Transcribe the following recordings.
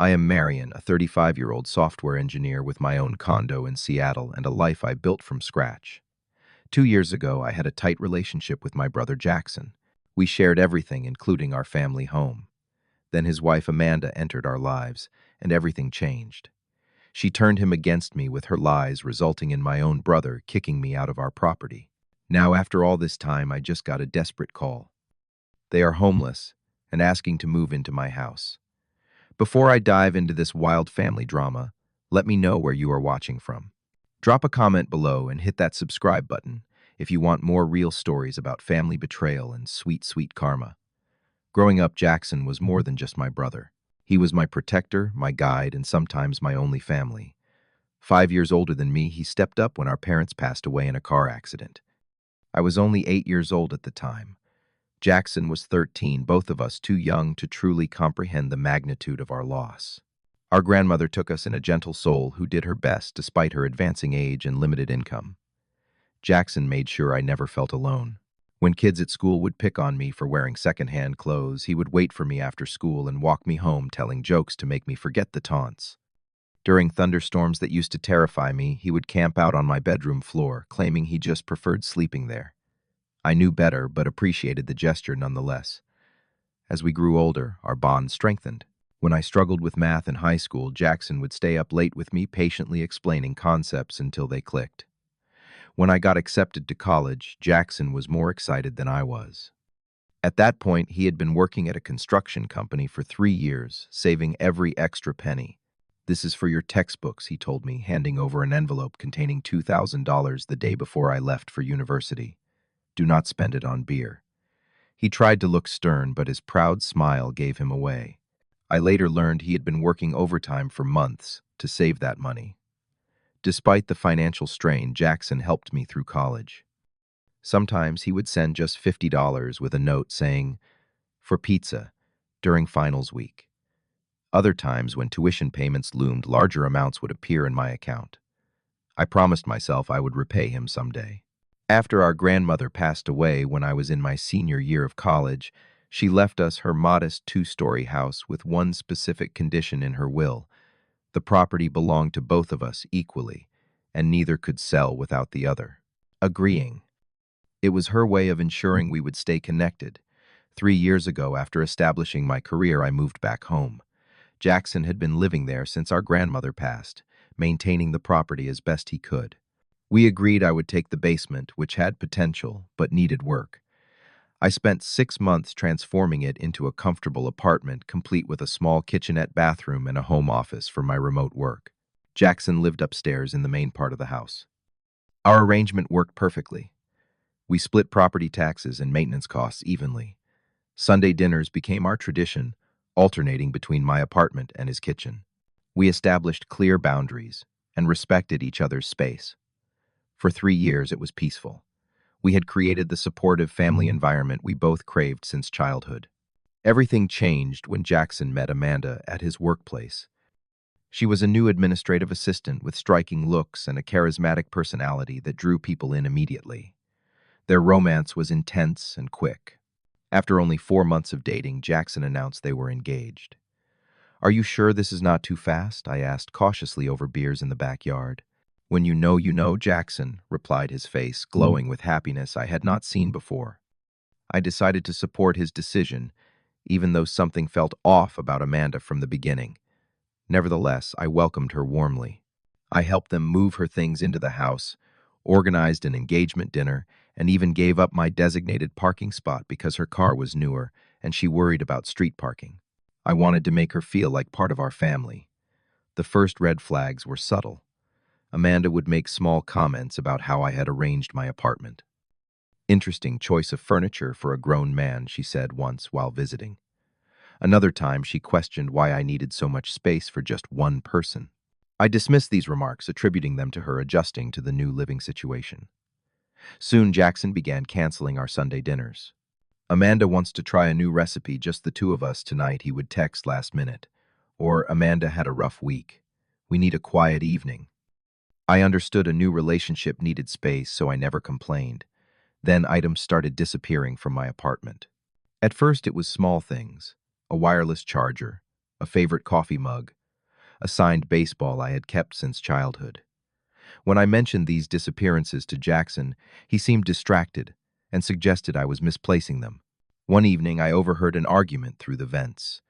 I am Marion, a 35-year-old software engineer with my own condo in Seattle and a life I built from scratch. 2 years ago, I had a tight relationship with my brother Jackson. We shared everything, including our family home. Then his wife Amanda entered our lives, and everything changed. She turned him against me with her lies, resulting in my own brother kicking me out of our property. Now, after all this time, I just got a desperate call. They are homeless and asking to move into my house. Before I dive into this wild family drama, let me know where you are watching from. Drop a comment below and hit that subscribe button if you want more real stories about family betrayal and sweet, sweet karma. Growing up, Jackson was more than just my brother. He was my protector, my guide, and sometimes my only family. 5 years older than me, he stepped up when our parents passed away in a car accident. I was only 8 years old at the time. Jackson was 13, both of us too young to truly comprehend the magnitude of our loss. Our grandmother took us in a gentle soul who did her best despite her advancing age and limited income. Jackson made sure I never felt alone. When kids at school would pick on me for wearing secondhand clothes, he would wait for me after school and walk me home telling jokes to make me forget the taunts. During thunderstorms that used to terrify me, he would camp out on my bedroom floor, claiming he just preferred sleeping there. I knew better, but appreciated the gesture nonetheless. As we grew older, our bond strengthened. When I struggled with math in high school, Jackson would stay up late with me, patiently explaining concepts until they clicked. When I got accepted to college, Jackson was more excited than I was. At that point, he had been working at a construction company for 3 years, saving every extra penny. "This is for your textbooks," he told me, handing over an envelope containing $2,000 the day before I left for university. "Do not spend it on beer." He tried to look stern, but his proud smile gave him away. I later learned he had been working overtime for months to save that money. Despite the financial strain, Jackson helped me through college. Sometimes he would send just $50 with a note saying, "For pizza," during finals week. Other times, when tuition payments loomed, larger amounts would appear in my account. I promised myself I would repay him someday. After our grandmother passed away when I was in my senior year of college, she left us her modest 2-story house with one specific condition in her will. The property belonged to both of us equally, and neither could sell without the other. Agreeing. It was her way of ensuring we would stay connected. 3 years ago, after establishing my career, I moved back home. Jackson had been living there since our grandmother passed, maintaining the property as best he could. We agreed I would take the basement, which had potential but needed work. I spent 6 months transforming it into a comfortable apartment, complete with a small kitchenette bathroom and a home office for my remote work. Jackson lived upstairs in the main part of the house. Our arrangement worked perfectly. We split property taxes and maintenance costs evenly. Sunday dinners became our tradition, alternating between my apartment and his kitchen. We established clear boundaries and respected each other's space. For 3 years, it was peaceful. We had created the supportive family environment we both craved since childhood. Everything changed when Jackson met Amanda at his workplace. She was a new administrative assistant with striking looks and a charismatic personality that drew people in immediately. Their romance was intense and quick. After only 4 months of dating, Jackson announced they were engaged. "Are you sure this is not too fast?" I asked cautiously over beers in the backyard. "When you know, Jackson," replied, his face glowing with happiness I had not seen before. I decided to support his decision, even though something felt off about Amanda from the beginning. Nevertheless, I welcomed her warmly. I helped them move her things into the house, organized an engagement dinner, and even gave up my designated parking spot because her car was newer and she worried about street parking. I wanted to make her feel like part of our family. The first red flags were subtle. Amanda would make small comments about how I had arranged my apartment. "Interesting choice of furniture for a grown man," she said once while visiting. Another time, she questioned why I needed so much space for just one person. I dismissed these remarks, attributing them to her adjusting to the new living situation. Soon, Jackson began canceling our Sunday dinners. "Amanda wants to try a new recipe, just the two of us tonight," he would text last minute. Or, "Amanda had a rough week. We need a quiet evening." I understood a new relationship needed space, so I never complained. Then items started disappearing from my apartment. At first, it was small things: a wireless charger, a favorite coffee mug, a signed baseball I had kept since childhood. When I mentioned these disappearances to Jackson, he seemed distracted and suggested I was misplacing them. One evening, I overheard an argument through the vents.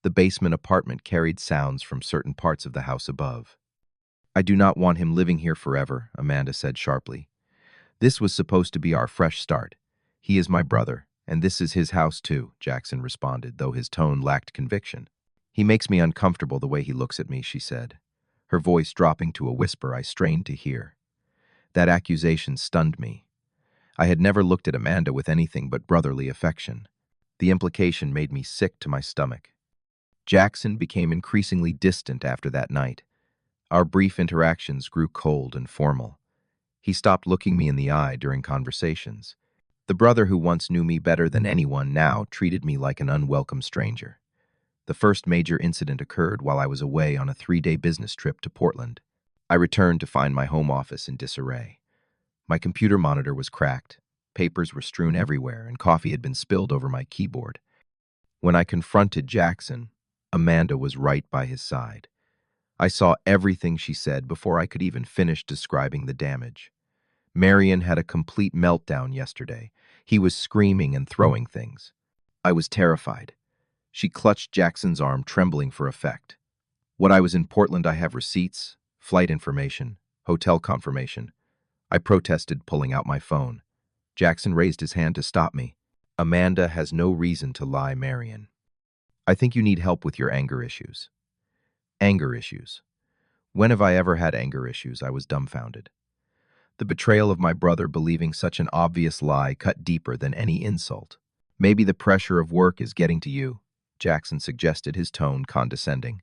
The basement apartment carried sounds from certain parts of the house above. "I do not want him living here forever," Amanda said sharply. "This was supposed to be our fresh start. He is my brother, and this is his house too," Jackson responded, though his tone lacked conviction. "He makes me uncomfortable the way he looks at me," she said, her voice dropping to a whisper I strained to hear. That accusation stunned me. I had never looked at Amanda with anything but brotherly affection. The implication made me sick to my stomach. Jackson became increasingly distant after that night. Our brief interactions grew cold and formal. He stopped looking me in the eye during conversations. The brother who once knew me better than anyone now treated me like an unwelcome stranger. The first major incident occurred while I was away on a 3-day business trip to Portland. I returned to find my home office in disarray. My computer monitor was cracked, papers were strewn everywhere, and coffee had been spilled over my keyboard. When I confronted Jackson, Amanda was right by his side. I saw everything she said before I could even finish describing the damage. Marion had a complete meltdown yesterday. He was screaming and throwing things. I was terrified. She clutched Jackson's arm, trembling for effect. "When I was in Portland, I have receipts, flight information, hotel confirmation." I protested, pulling out my phone. Jackson raised his hand to stop me. "Amanda has no reason to lie, Marion. I think you need help with your anger issues." Anger issues. When have I ever had anger issues? I was dumbfounded. The betrayal of my brother believing such an obvious lie cut deeper than any insult. "Maybe the pressure of work is getting to you," Jackson suggested, his tone condescending.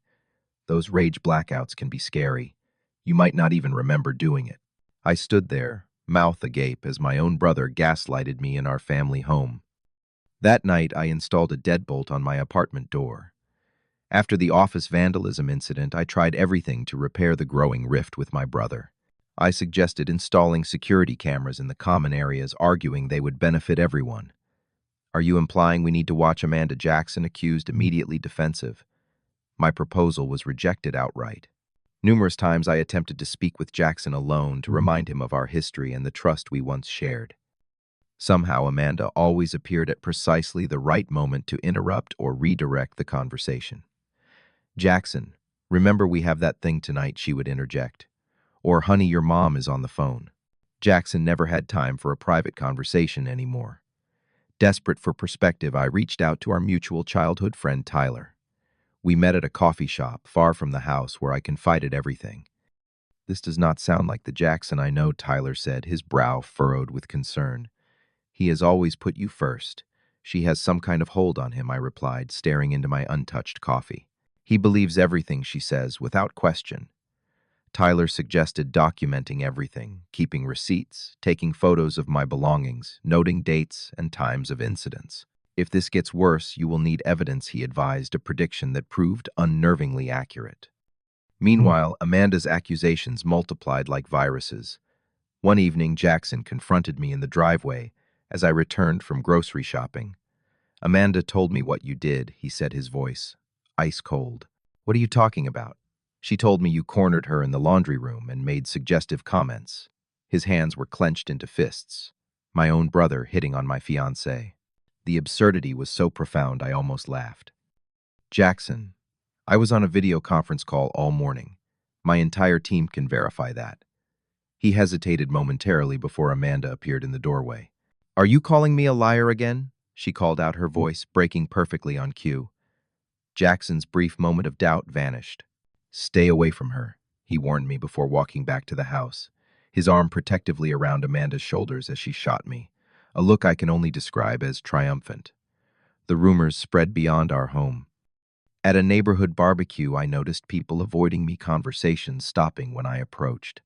"Those rage blackouts can be scary. You might not even remember doing it." I stood there, mouth agape, as my own brother gaslighted me in our family home. That night, I installed a deadbolt on my apartment door. After the office vandalism incident, I tried everything to repair the growing rift with my brother. I suggested installing security cameras in the common areas, arguing they would benefit everyone. "Are you implying we need to watch Amanda?" Jackson accused, immediately defensive. My proposal was rejected outright. Numerous times I attempted to speak with Jackson alone to remind him of our history and the trust we once shared. Somehow, Amanda always appeared at precisely the right moment to interrupt or redirect the conversation. "Jackson, remember we have that thing tonight," she would interject. Or, "Honey, your mom is on the phone." Jackson never had time for a private conversation anymore. Desperate for perspective, I reached out to our mutual childhood friend, Tyler. We met at a coffee shop far from the house where I confided everything. "This does not sound like the Jackson I know," Tyler said, his brow furrowed with concern. "He has always put you first. She has some kind of hold on him," I replied, staring into my untouched coffee. "He believes everything she says, without question." Tyler suggested documenting everything, keeping receipts, taking photos of my belongings, noting dates and times of incidents. "If this gets worse, you will need evidence," he advised, a prediction that proved unnervingly accurate. Meanwhile, Amanda's accusations multiplied like viruses. One evening, Jackson confronted me in the driveway as I returned from grocery shopping. "Amanda told me what you did," he said, his voice ice cold. "What are you talking about?" "She told me you cornered her in the laundry room and made suggestive comments." His hands were clenched into fists. My own brother hitting on my fiancée. The absurdity was so profound I almost laughed. "Jackson, I was on a video conference call all morning. My entire team can verify that." He hesitated momentarily before Amanda appeared in the doorway. "Are you calling me a liar again?" she called out, her voice breaking perfectly on cue. Jackson's brief moment of doubt vanished. "Stay away from her," he warned me before walking back to the house, his arm protectively around Amanda's shoulders as she shot me, a look I can only describe as triumphant. The rumors spread beyond our home. At a neighborhood barbecue, I noticed people avoiding me, conversations stopping when I approached.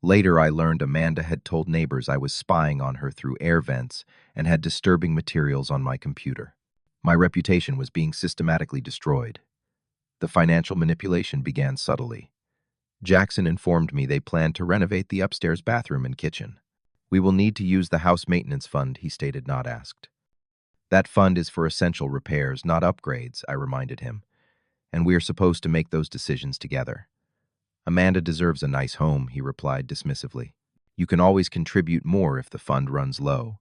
Later, I learned Amanda had told neighbors I was spying on her through air vents and had disturbing materials on my computer. My reputation was being systematically destroyed. The financial manipulation began subtly. Jackson informed me they planned to renovate the upstairs bathroom and kitchen. "We will need to use the house maintenance fund," he stated, not asked. "That fund is for essential repairs, not upgrades," I reminded him. and we are supposed to make those decisions together. Amanda deserves a nice home, he replied dismissively. You can always contribute more if the fund runs low.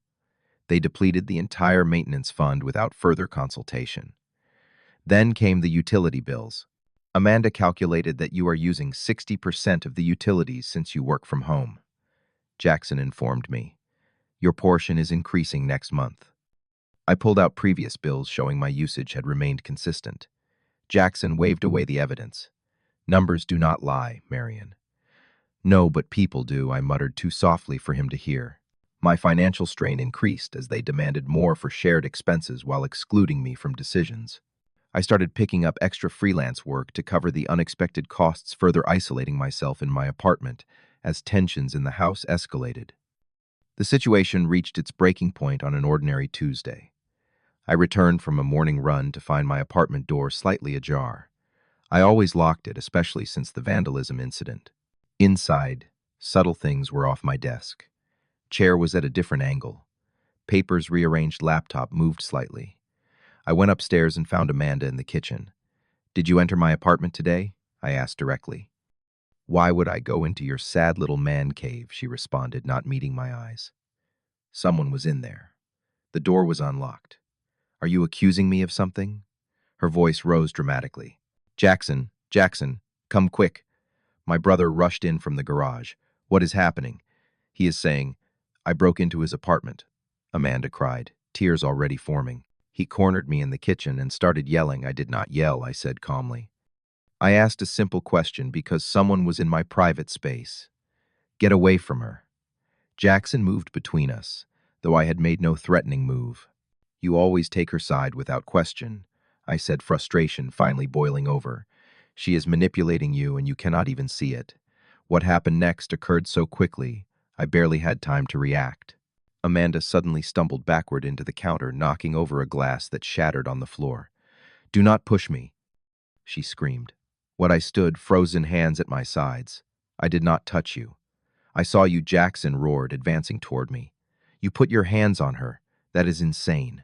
They depleted the entire maintenance fund without further consultation. Then came the utility bills. Amanda calculated that you are using 60% of the utilities since you work from home. Jackson informed me. Your portion is increasing next month. I pulled out previous bills showing my usage had remained consistent. Jackson waved away the evidence. Numbers do not lie, Marion. No, but people do, I muttered too softly for him to hear. My financial strain increased as they demanded more for shared expenses while excluding me from decisions. I started picking up extra freelance work to cover the unexpected costs, further isolating myself in my apartment as tensions in the house escalated. The situation reached its breaking point on an ordinary Tuesday. I returned from a morning run to find my apartment door slightly ajar. I always locked it, especially since the vandalism incident. Inside, subtle things were off my desk. Chair was at a different angle. Papers rearranged, laptop moved slightly. I went upstairs and found Amanda in the kitchen. Did you enter my apartment today? I asked directly. Why would I go into your sad little man cave? She responded, not meeting my eyes. Someone was in there. The door was unlocked. Are you accusing me of something? Her voice rose dramatically. Jackson, come quick. My brother rushed in from the garage. What is happening? He is saying, I broke into his apartment. Amanda cried, tears already forming. He cornered me in the kitchen and started yelling. I did not yell, I said calmly. I asked a simple question because someone was in my private space. Get away from her. Jackson moved between us, though I had made no threatening move. You always take her side without question, I said, frustration finally boiling over. She is manipulating you and you cannot even see it. What happened next occurred so quickly, I barely had time to react. Amanda suddenly stumbled backward into the counter, knocking over a glass that shattered on the floor. Do not push me, she screamed. What I stood, frozen hands at my sides. I did not touch you. I saw you, Jackson roared, advancing toward me. You put your hands on her. That is insane.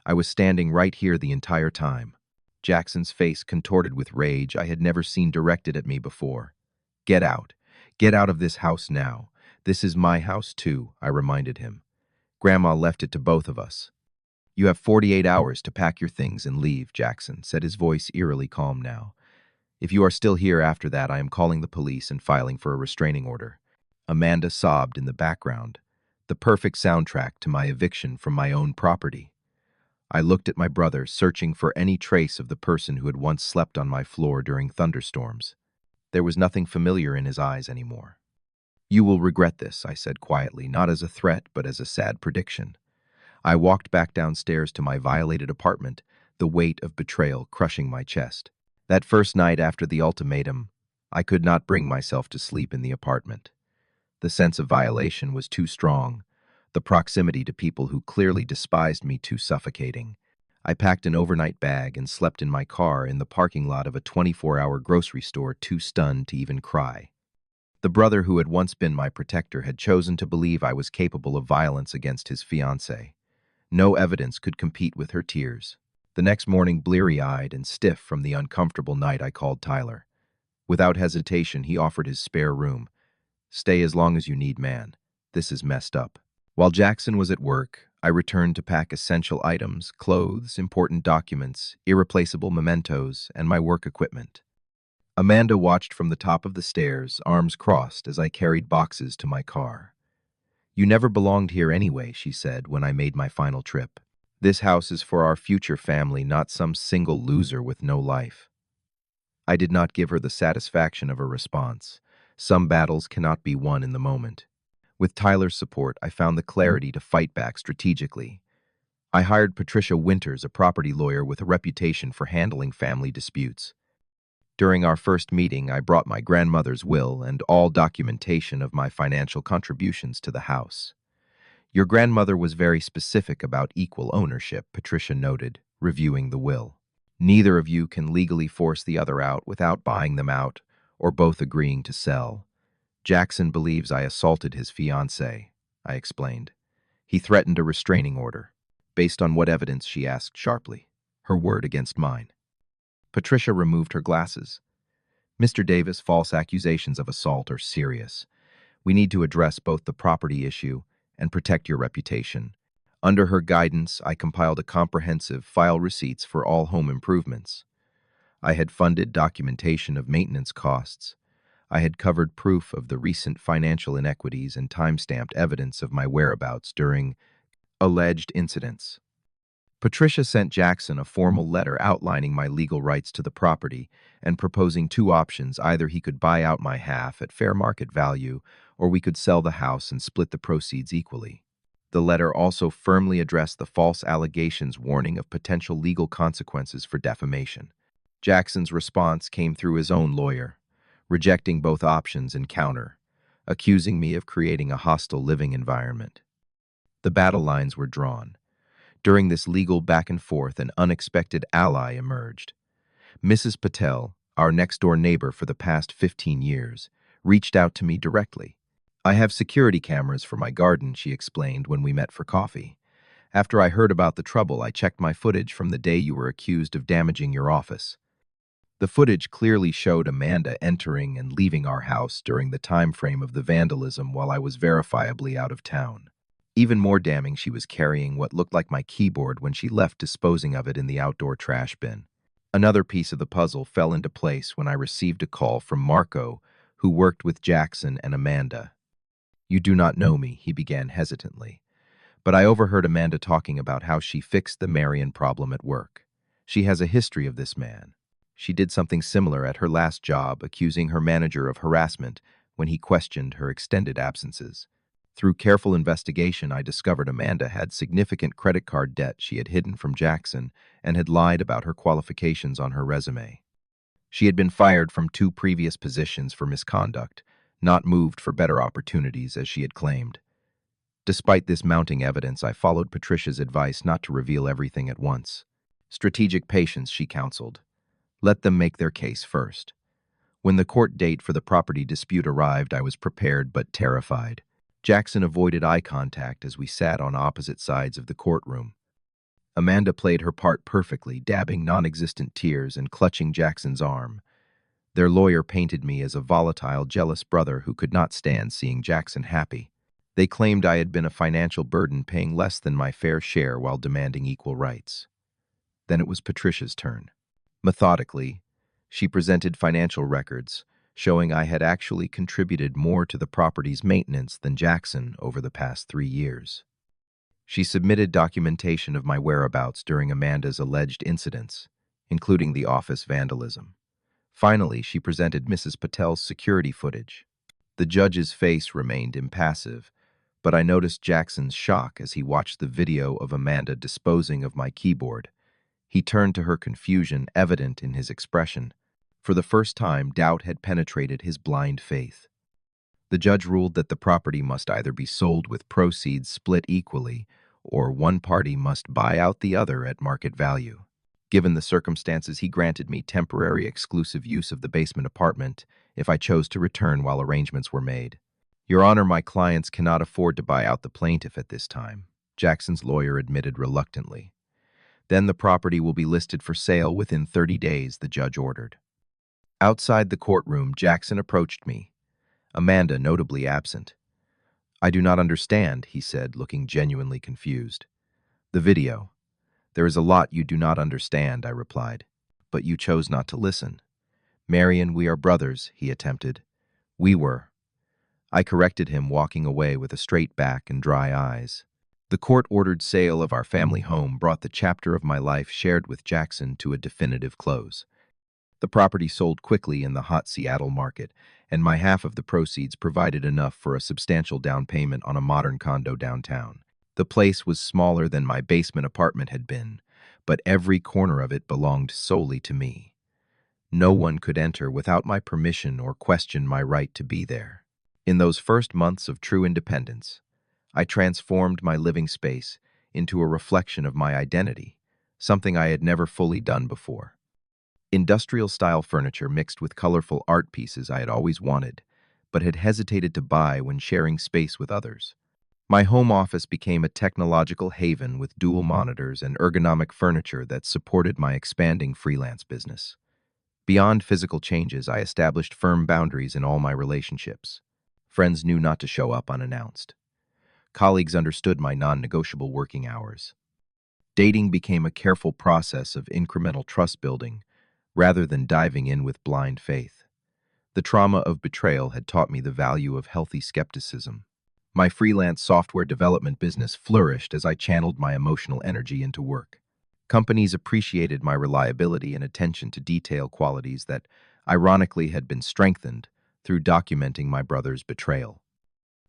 I was standing right here the entire time. Jackson's face contorted with rage I had never seen directed at me before. Get out. Get out of this house now. This is my house too, I reminded him. Grandma left it to both of us. You have 48 hours to pack your things and leave, Jackson said, his voice eerily calm now. If you are still here after that, I am calling the police and filing for a restraining order. Amanda sobbed in the background, the perfect soundtrack to my eviction from my own property. I looked at my brother, searching for any trace of the person who had once slept on my floor during thunderstorms. There was nothing familiar in his eyes anymore. You will regret this, I said quietly, not as a threat, but as a sad prediction. I walked back downstairs to my violated apartment, the weight of betrayal crushing my chest. That first night after the ultimatum, I could not bring myself to sleep in the apartment. The sense of violation was too strong, the proximity to people who clearly despised me too suffocating. I packed an overnight bag and slept in my car in the parking lot of a 24-hour grocery store, too stunned to even cry. The brother who had once been my protector had chosen to believe I was capable of violence against his fiancée. No evidence could compete with her tears. The next morning, bleary-eyed and stiff from the uncomfortable night, I called Tyler. Without hesitation, he offered his spare room. Stay as long as you need, man. This is messed up. While Jackson was at work, I returned to pack essential items, clothes, important documents, irreplaceable mementos, and my work equipment. Amanda watched from the top of the stairs, arms crossed, as I carried boxes to my car. You never belonged here anyway, she said when I made my final trip. This house is for our future family, not some single loser with no life. I did not give her the satisfaction of a response. Some battles cannot be won in the moment. With Tyler's support, I found the clarity to fight back strategically. I hired Patricia Winters, a property lawyer with a reputation for handling family disputes. During our first meeting, I brought my grandmother's will and all documentation of my financial contributions to the house. Your grandmother was very specific about equal ownership, Patricia noted, reviewing the will. Neither of you can legally force the other out without buying them out or both agreeing to sell. Jackson believes I assaulted his fiancée, I explained. He threatened a restraining order. Based on what evidence, she asked sharply, her word against mine. Patricia removed her glasses. Mr. Davis, false accusations of assault are serious. We need to address both the property issue and protect your reputation. Under her guidance, I compiled a comprehensive file receipts for all home improvements. I had funded documentation of maintenance costs. I had covered proof of the recent financial inequities and time-stamped evidence of my whereabouts during alleged incidents. Patricia sent Jackson a formal letter outlining my legal rights to the property and proposing two options: either he could buy out my half at fair market value, or we could sell the house and split the proceeds equally. The letter also firmly addressed the false allegations, warning of potential legal consequences for defamation. Jackson's response came through his own lawyer, rejecting both options in counter, accusing me of creating a hostile living environment. The battle lines were drawn. During this legal back and forth, an unexpected ally emerged. Mrs. Patel, our next-door neighbor for the past 15 years, reached out to me directly. "I have security cameras for my garden," she explained when we met for coffee. "After I heard about the trouble, I checked my footage from the day you were accused of damaging your office. The footage clearly showed Amanda entering and leaving our house during the time frame of the vandalism while I was verifiably out of town. Even more damning, she was carrying what looked like my keyboard when she left, disposing of it in the outdoor trash bin." Another piece of the puzzle fell into place when I received a call from Marco, who worked with Jackson and Amanda. "You do not know me," he began hesitantly, "but I overheard Amanda talking about how she fixed the Marion problem at work. She has a history of this man. She did something similar at her last job, accusing her manager of harassment when he questioned her extended absences. Through careful investigation, I discovered Amanda had significant credit card debt she had hidden from Jackson and had lied about her qualifications on her resume. She had been fired from 2 previous positions for misconduct, not moved for better opportunities, as she had claimed. Despite this mounting evidence, I followed Patricia's advice not to reveal everything at once. "Strategic patience," she counseled. "Let them make their case first." When the court date for the property dispute arrived, I was prepared but terrified. Jackson avoided eye contact as we sat on opposite sides of the courtroom. Amanda played her part perfectly, dabbing non-existent tears and clutching Jackson's arm. Their lawyer painted me as a volatile, jealous brother who could not stand seeing Jackson happy. They claimed I had been a financial burden, paying less than my fair share while demanding equal rights. Then it was Patricia's turn. Methodically, she presented financial records, showing I had actually contributed more to the property's maintenance than Jackson over the past 3 years. She submitted documentation of my whereabouts during Amanda's alleged incidents, including the office vandalism. Finally, she presented Mrs. Patel's security footage. The judge's face remained impassive, but I noticed Jackson's shock as he watched the video of Amanda disposing of my keyboard. He turned to her, confusion evident in his expression. For the first time, doubt had penetrated his blind faith. The judge ruled that the property must either be sold with proceeds split equally, or one party must buy out the other at market value. Given the circumstances, he granted me temporary exclusive use of the basement apartment if I chose to return while arrangements were made. "Your Honor, my clients cannot afford to buy out the plaintiff at this time," Jackson's lawyer admitted reluctantly. "Then the property will be listed for sale within 30 days, the judge ordered. Outside the courtroom, Jackson approached me, Amanda notably absent. "I do not understand," he said, looking genuinely confused. "The video. There is a lot you do not understand," I replied. "But you chose not to listen." "Marion, we are brothers," he attempted. "We were." I corrected him, walking away with a straight back and dry eyes. The court-ordered sale of our family home brought the chapter of my life shared with Jackson to a definitive close. The property sold quickly in the hot Seattle market, and my half of the proceeds provided enough for a substantial down payment on a modern condo downtown. The place was smaller than my basement apartment had been, but every corner of it belonged solely to me. No one could enter without my permission or question my right to be there. In those first months of true independence, I transformed my living space into a reflection of my identity, something I had never fully done before. Industrial-style furniture mixed with colorful art pieces I had always wanted, but had hesitated to buy when sharing space with others. My home office became a technological haven with dual monitors and ergonomic furniture that supported my expanding freelance business. Beyond physical changes, I established firm boundaries in all my relationships. Friends knew not to show up unannounced. Colleagues understood my non-negotiable working hours. Dating became a careful process of incremental trust building rather than diving in with blind faith. The trauma of betrayal had taught me the value of healthy skepticism. My freelance software development business flourished as I channeled my emotional energy into work. Companies appreciated my reliability and attention to detail qualities that, ironically, had been strengthened through documenting my brother's betrayal.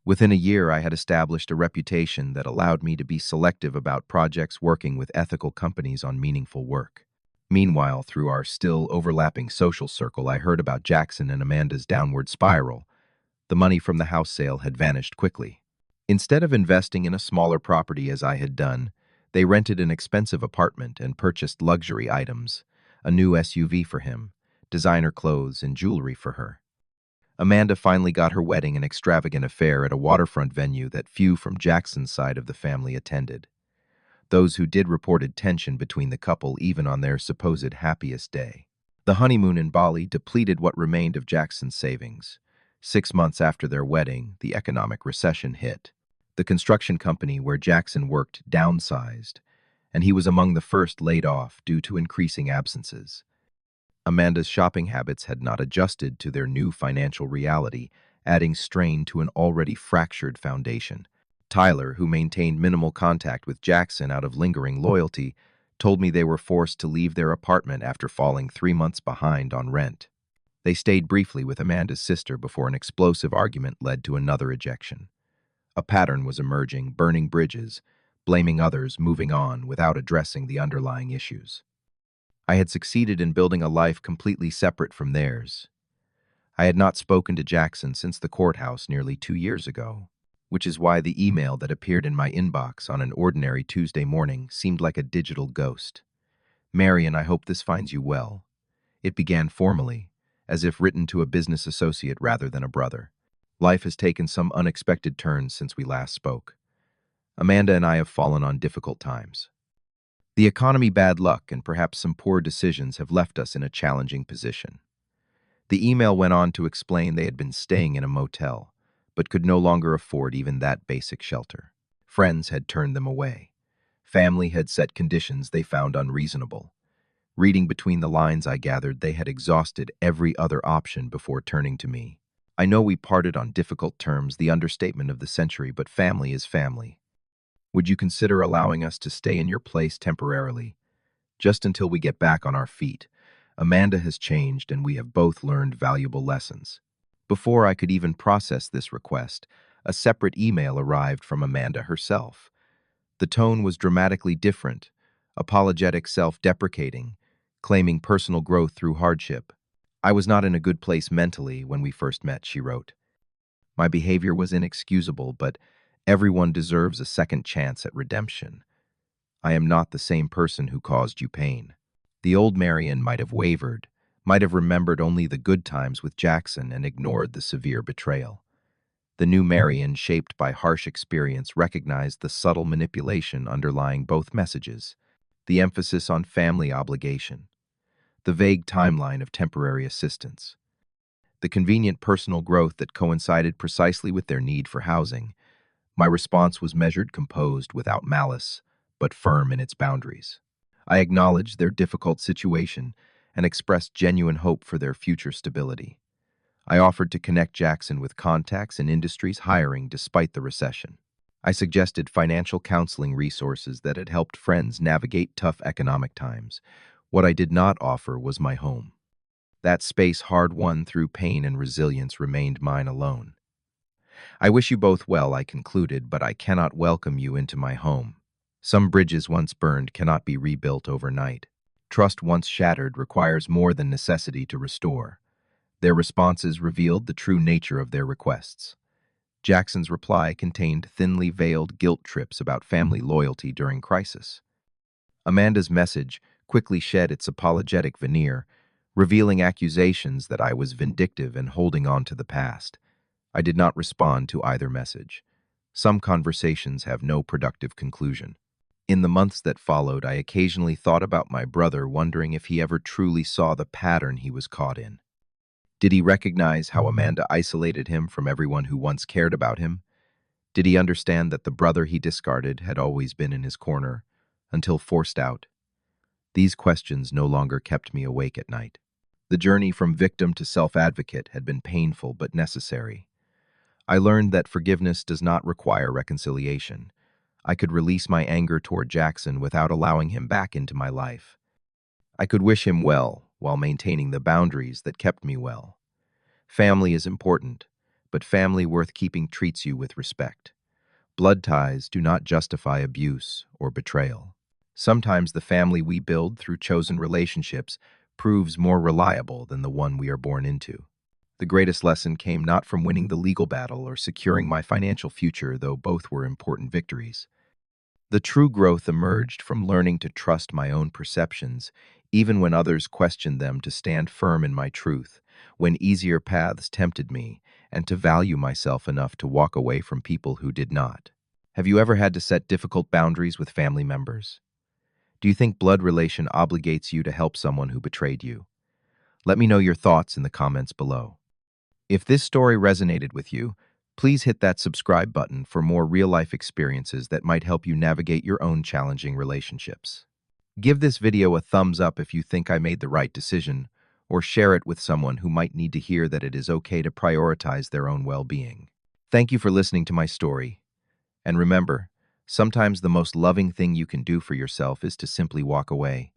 Within a year, I had established a reputation that allowed me to be selective about projects working with ethical companies on meaningful work. Meanwhile, through our still overlapping social circle, I heard about Jackson and Amanda's downward spiral. The money from the house sale had vanished quickly. Instead of investing in a smaller property as I had done, they rented an expensive apartment and purchased luxury items, a new SUV for him, designer clothes, and jewelry for her. Amanda finally got her wedding an extravagant affair at a waterfront venue that few from Jackson's side of the family attended. Those who did reported tension between the couple even on their supposed happiest day. The honeymoon in Bali depleted what remained of Jackson's savings. 6 months after their wedding, the economic recession hit. The construction company where Jackson worked downsized, and he was among the first laid off due to increasing absences. Amanda's shopping habits had not adjusted to their new financial reality, adding strain to an already fractured foundation. Tyler, who maintained minimal contact with Jackson out of lingering loyalty, told me they were forced to leave their apartment after falling 3 months behind on rent. They stayed briefly with Amanda's sister before an explosive argument led to another ejection. A pattern was emerging, burning bridges, blaming others, moving on without addressing the underlying issues. I had succeeded in building a life completely separate from theirs. I had not spoken to Jackson since the courthouse nearly 2 years ago, which is why the email that appeared in my inbox on an ordinary Tuesday morning seemed like a digital ghost. Marion, I hope this finds you well. It began formally, as if written to a business associate rather than a brother. Life has taken some unexpected turns since we last spoke. Amanda and I have fallen on difficult times. The economy, bad luck, and perhaps some poor decisions have left us in a challenging position. The email went on to explain they had been staying in a motel, but could no longer afford even that basic shelter. Friends had turned them away. Family had set conditions they found unreasonable. Reading between the lines, I gathered they had exhausted every other option before turning to me. I know we parted on difficult terms, the understatement of the century, but family is family. Would you consider allowing us to stay in your place temporarily, just until we get back on our feet? Amanda has changed, and we have both learned valuable lessons. Before I could even process this request, a separate email arrived from Amanda herself. The tone was dramatically different, apologetic, self-deprecating, claiming personal growth through hardship. I was not in a good place mentally when we first met, she wrote. My behavior was inexcusable, but everyone deserves a second chance at redemption. I am not the same person who caused you pain. The old Marion might have wavered, might have remembered only the good times with Jackson and ignored the severe betrayal. The new Marion, shaped by harsh experience, recognized the subtle manipulation underlying both messages, the emphasis on family obligation, the vague timeline of temporary assistance, the convenient personal growth that coincided precisely with their need for housing. My response was measured, composed, without malice, but firm in its boundaries. I acknowledged their difficult situation and expressed genuine hope for their future stability. I offered to connect Jackson with contacts in industries hiring despite the recession. I suggested financial counseling resources that had helped friends navigate tough economic times. What I did not offer was my home. That space, hard-won through pain and resilience, remained mine alone. I wish you both well, I concluded, but I cannot welcome you into my home. Some bridges once burned cannot be rebuilt overnight. Trust once shattered requires more than necessity to restore. Their responses revealed the true nature of their requests. Jackson's reply contained thinly veiled guilt trips about family loyalty during crisis. Amanda's message quickly shed its apologetic veneer, revealing accusations that I was vindictive and holding on to the past. I did not respond to either message. Some conversations have no productive conclusion. In the months that followed, I occasionally thought about my brother, wondering if he ever truly saw the pattern he was caught in. Did he recognize how Amanda isolated him from everyone who once cared about him? Did he understand that the brother he discarded had always been in his corner, until forced out? These questions no longer kept me awake at night. The journey from victim to self-advocate had been painful but necessary. I learned that forgiveness does not require reconciliation. I could release my anger toward Jackson without allowing him back into my life. I could wish him well while maintaining the boundaries that kept me well. Family is important, but family worth keeping treats you with respect. Blood ties do not justify abuse or betrayal. Sometimes the family we build through chosen relationships proves more reliable than the one we are born into. The greatest lesson came not from winning the legal battle or securing my financial future, though both were important victories. The true growth emerged from learning to trust my own perceptions, even when others questioned them, to stand firm in my truth, when easier paths tempted me, and to value myself enough to walk away from people who did not. Have you ever had to set difficult boundaries with family members? Do you think blood relation obligates you to help someone who betrayed you? Let me know your thoughts in the comments below. If this story resonated with you, please hit that subscribe button for more real-life experiences that might help you navigate your own challenging relationships. Give this video a thumbs up if you think I made the right decision, or share it with someone who might need to hear that it is okay to prioritize their own well-being. Thank you for listening to my story. And remember, sometimes the most loving thing you can do for yourself is to simply walk away.